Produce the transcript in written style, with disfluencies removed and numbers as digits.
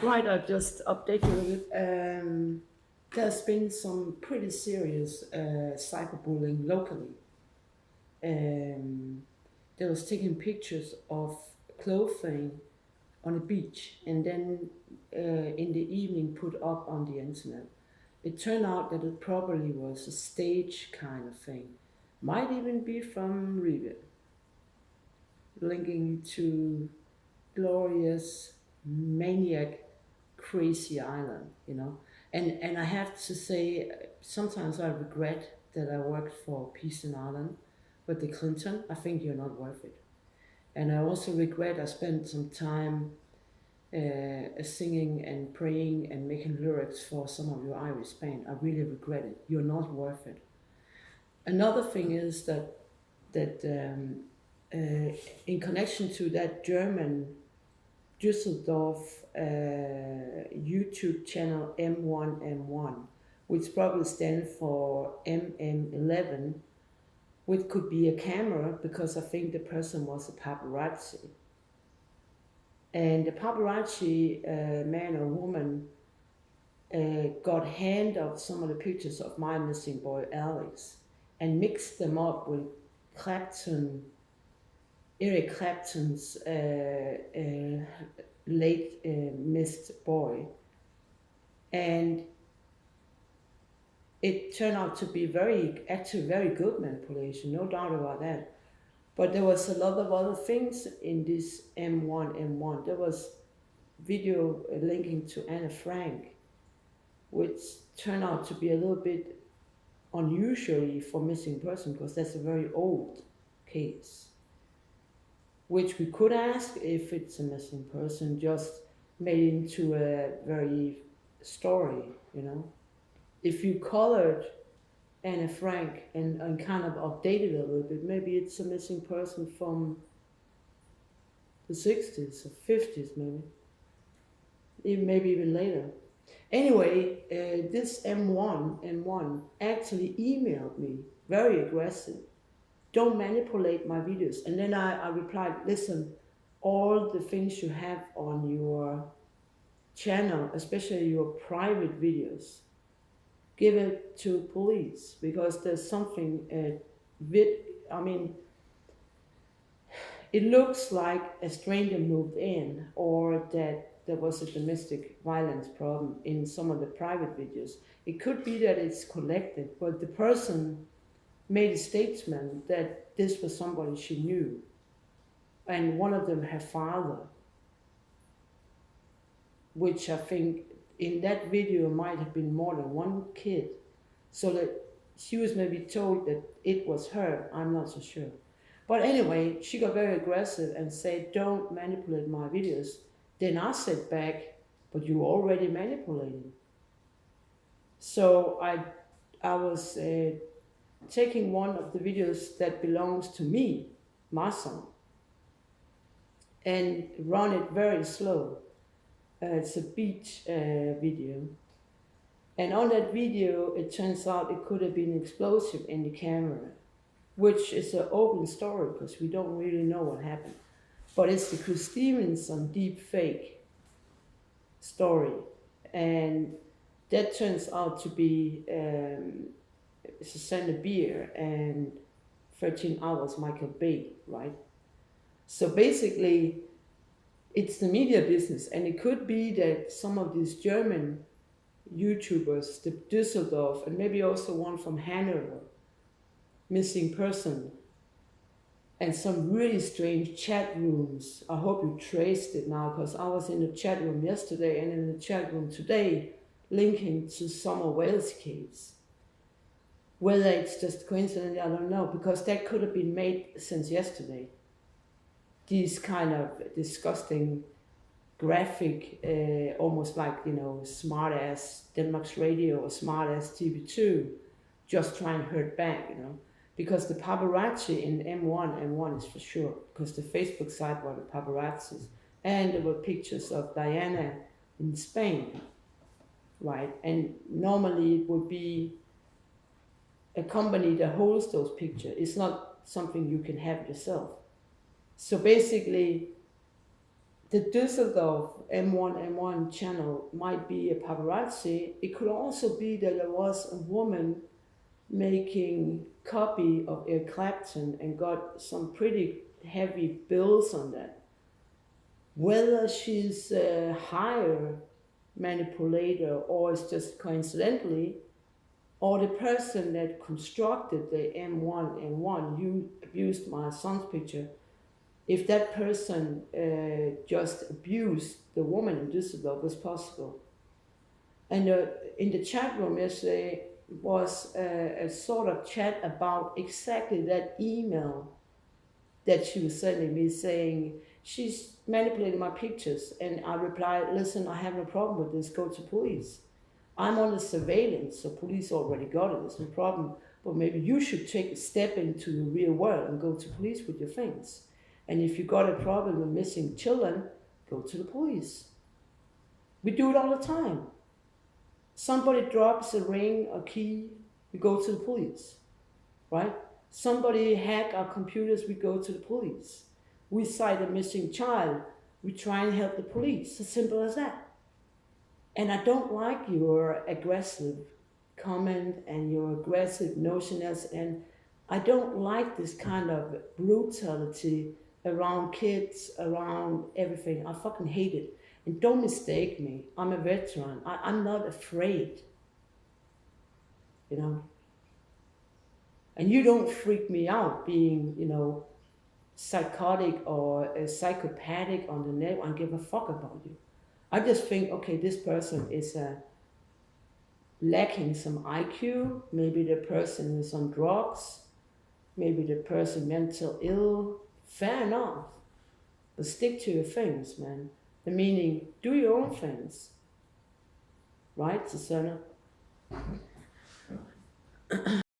Right, I'll just update you a bit. There's been some pretty serious cyberbullying locally. Um, they was taking pictures of clothing on a beach and then in the evening put up on the internet. It turned out that it probably was a stage kind of thing. Might even be from Ribe, linking to glorious maniac crazy island. And I have to say, sometimes I regret that I worked for Peace in Ireland with the Clinton. I think you're not worth it. And I also regret I spent some time singing and praying and making lyrics for some of your Irish band. I really regret it. You're not worth it. Another thing is that in connection to that German Düsseldorf YouTube channel m1m1, which probably stands for mm11, which could be a camera because I think the person was a paparazzi. And the paparazzi man or woman got hand of some of the pictures of my missing boy Alex and mixed them up with Clapton, Eric Clapton's late missed boy, and it turned out to be actually very good manipulation, no doubt about that. But there was a lot of other things in this m1m1. There was video linking to Anne Frank, which turned out to be a little bit unusually for missing person because that's a very old case, which we could ask if it's a missing person just made into a very story. If you colored Anne Frank and kind of updated it a little bit, maybe it's a missing person from the 60s or 50s, maybe even later. Anyway, this m1m1 actually emailed me very aggressive. Don't manipulate my videos. And then I replied, listen, all the things you have on your channel, especially your private videos, give it to police because there's something I mean, it looks like a stranger moved in or that there was a domestic violence problem in some of the private videos. It could be that it's collected, but the person made a statement that this was somebody she knew, and one of them her father, which I think in that video might have been more than one kid, so that she was maybe told that it was her. I'm not so sure. But anyway, she got very aggressive and said, don't manipulate my videos. Then I said back, but you already manipulating. So I was taking one of the videos that belongs to me, my son, and run it very slow. It's a beach video. And on that video, it turns out it could have been explosive in the camera, which is an open story because we don't really know what happened. But it's the Chris Stevenson deep fake story. And that turns out to be Susanne Bier and 13 Hours Michael Bay, right? So basically, it's the media business. And it could be that some of these German YouTubers, the Düsseldorf, and maybe also one from Hanover, missing person, and some really strange chat rooms. I hope you traced it now, because I was in the chat room yesterday and in the chat room today, linking to Summer Wales case. Whether it's just coincidence, I don't know, because that could have been made since yesterday. These kind of disgusting graphic, almost like, smart ass Denmark's Radio or smart ass TV2, just trying to hurt back. Because the paparazzi in m1m1 is for sure, because the Facebook site were the paparazzis, and there were pictures of Diana in Spain, right? And normally it would be a company that holds those pictures. It's not something you can have yourself. So basically, the Düsseldorf m1m1 channel might be a paparazzi. It could also be that there was a woman making copy of Eric Clapton and got some pretty heavy bills on that. Whether she's a higher manipulator or it's just coincidentally, or the person that constructed the m1m1, you abused my son's picture, if that person just abused the woman in Düsseldorf, was possible. And in the chat room yesterday was a sort of chat about exactly that email that she was sending me saying, she's manipulating my pictures. And I replied, listen, I have no problem with this, go to police. I'm on the surveillance, so police already got it, it's no problem. But maybe you should take a step into the real world and go to police with your things. And if you got a problem with missing children, go to the police. We do it all the time. Somebody drops a ring, a key, we go to the police, right? Somebody hack our computers, we go to the police. We cite a missing child, we try and help the police. As simple as that. And I don't like your aggressive comment and your aggressive notions, and I don't like this kind of brutality around kids, around everything. I fucking hate it. And don't mistake me, I'm a veteran. I'm not afraid, you know. And you don't freak me out being, you know, psychotic or psychopathic on the net. I don't give a fuck about you. I just think, okay, this person is lacking some IQ. Maybe the person is on drugs. Maybe the person mental ill. Fair enough. But stick to your things, man. The meaning, do your own things. Right, Susanna?